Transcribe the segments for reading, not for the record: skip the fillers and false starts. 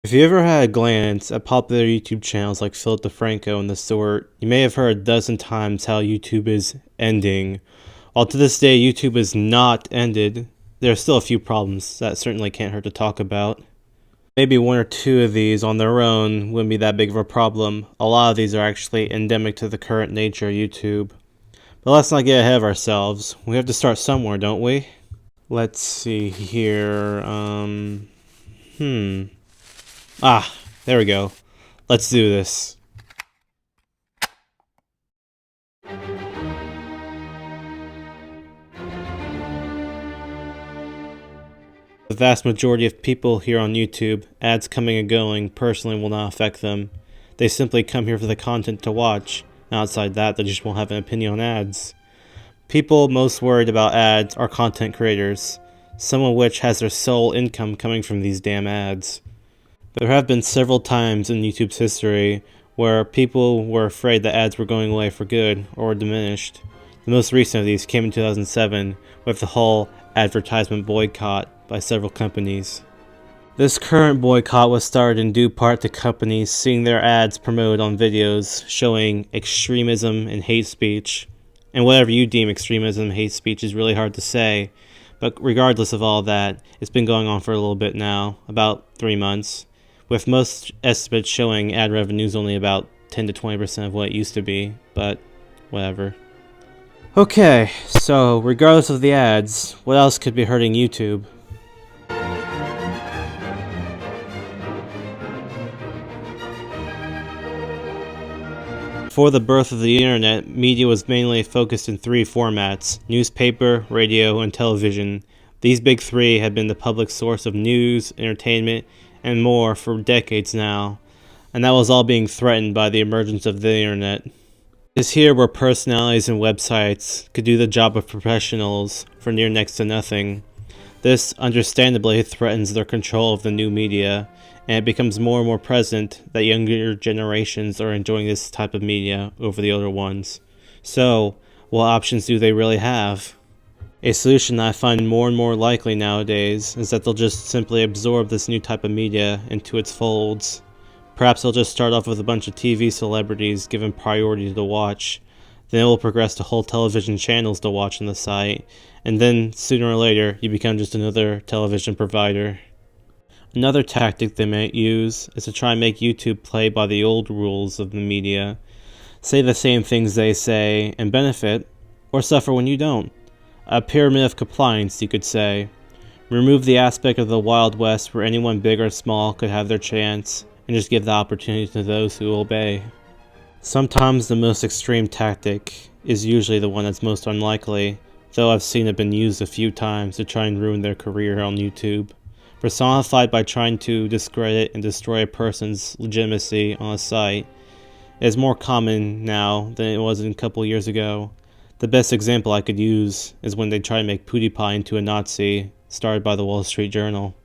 If you ever had a glance at popular YouTube channels like Philip DeFranco and the sort, you may have heard a dozen times how YouTube is ending. While to this day YouTube is not ended, there are still a few problems that certainly can't hurt to talk about. Maybe one or two of these on their own wouldn't be that big of a problem. A lot of these are actually endemic to the current nature of YouTube. But let's not get ahead of ourselves. We have to start somewhere, don't we? Let's see here. There we go. Let's do this. The vast majority of people here on YouTube, ads coming and going personally will not affect them. They simply come here for the content to watch. Outside that, they just won't have an opinion on ads. People most worried about ads are content creators, some of which has their sole income coming from these damn ads. There have been several times in YouTube's history where people were afraid that ads were going away for good or diminished. The most recent of these came in 2007 with the whole advertisement boycott by several companies. This current boycott was started in due part to companies seeing their ads promoted on videos showing extremism and hate speech. And whatever you deem extremism and hate speech is really hard to say, but regardless of all that, it's been going on for a little bit now, about 3 months. With most estimates showing ad revenues only about 10 to 20% of what it used to be, but whatever. Okay, so regardless of the ads, what else could be hurting YouTube? Before the birth of the internet, media was mainly focused in three formats: newspaper, radio, and television. These big three had been the public source of news, entertainment, and more for decades now, and that was all being threatened by the emergence of the internet. It's here where personalities and websites could do the job of professionals for near next to nothing. This understandably threatens their control of the new media, and it becomes more and more present that younger generations are enjoying this type of media over the older ones. So, what options do they really have? A solution that I find more and more likely nowadays is that they'll just simply absorb this new type of media into its folds. Perhaps they'll just start off with a bunch of TV celebrities given priority to watch, then it will progress to whole television channels to watch on the site, and then sooner or later you become just another television provider. Another tactic they might use is to try and make YouTube play by the old rules of the media, say the same things they say and benefit, or suffer when you don't. A pyramid of compliance, you could say. Remove the aspect of the Wild West where anyone big or small could have their chance, and just give the opportunity to those who obey. Sometimes the most extreme tactic is usually the one that's most unlikely, though I've seen it been used a few times to try and ruin their career on YouTube. Personified by trying to discredit and destroy a person's legitimacy on a site, it is more common now than it was a couple years ago. The best example I could use is when they try to make PewDiePie into a Nazi, started by the Wall Street Journal.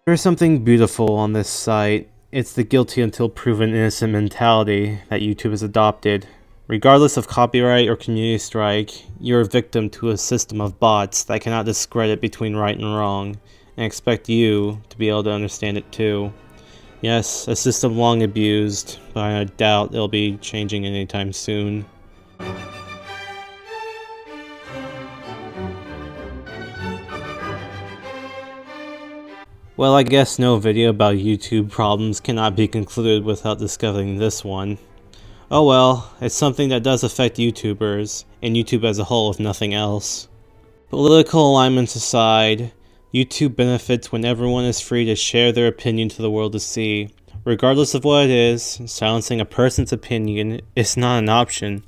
There's something beautiful on this site. It's the guilty until proven innocent mentality that YouTube has adopted. Regardless of copyright or community strike, you're a victim to a system of bots that cannot discredit between right and wrong, and expect you to be able to understand it too. Yes, a system long abused, but I doubt it'll be changing anytime soon. Well, I guess no video about YouTube problems cannot be concluded without discussing this one. Oh well, it's something that does affect YouTubers, and YouTube as a whole if nothing else. Political alignments aside, YouTube benefits when everyone is free to share their opinion to the world to see. Regardless of what it is, silencing a person's opinion is not an option,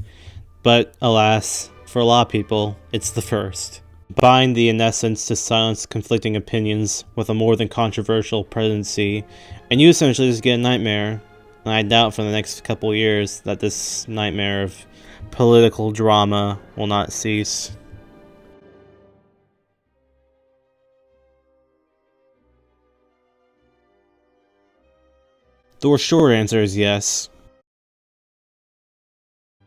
but alas, for a lot of people, it's the first. Bind the in essence to silence conflicting opinions with a more than controversial presidency, and you essentially just get a nightmare. And I doubt for the next couple years that this nightmare of political drama will not cease. The short answer is yes.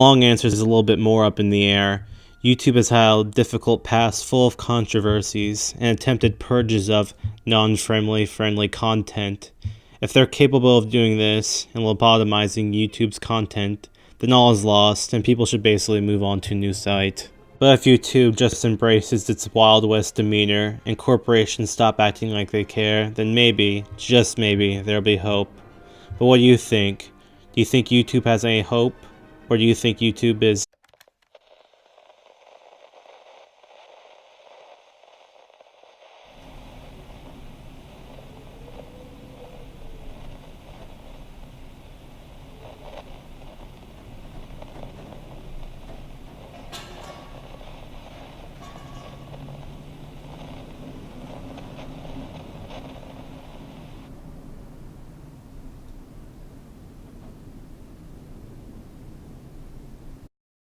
Long answer is a little bit more up in the air. YouTube has had a difficult past full of controversies and attempted purges of non-friendly content. If they're capable of doing this and lobotomizing YouTube's content, then all is lost and people should basically move on to a new site. But if YouTube just embraces its Wild West demeanor and corporations stop acting like they care, then maybe, just maybe, there'll be hope. But what do you think? Do you think YouTube has any hope? Or do you think YouTube is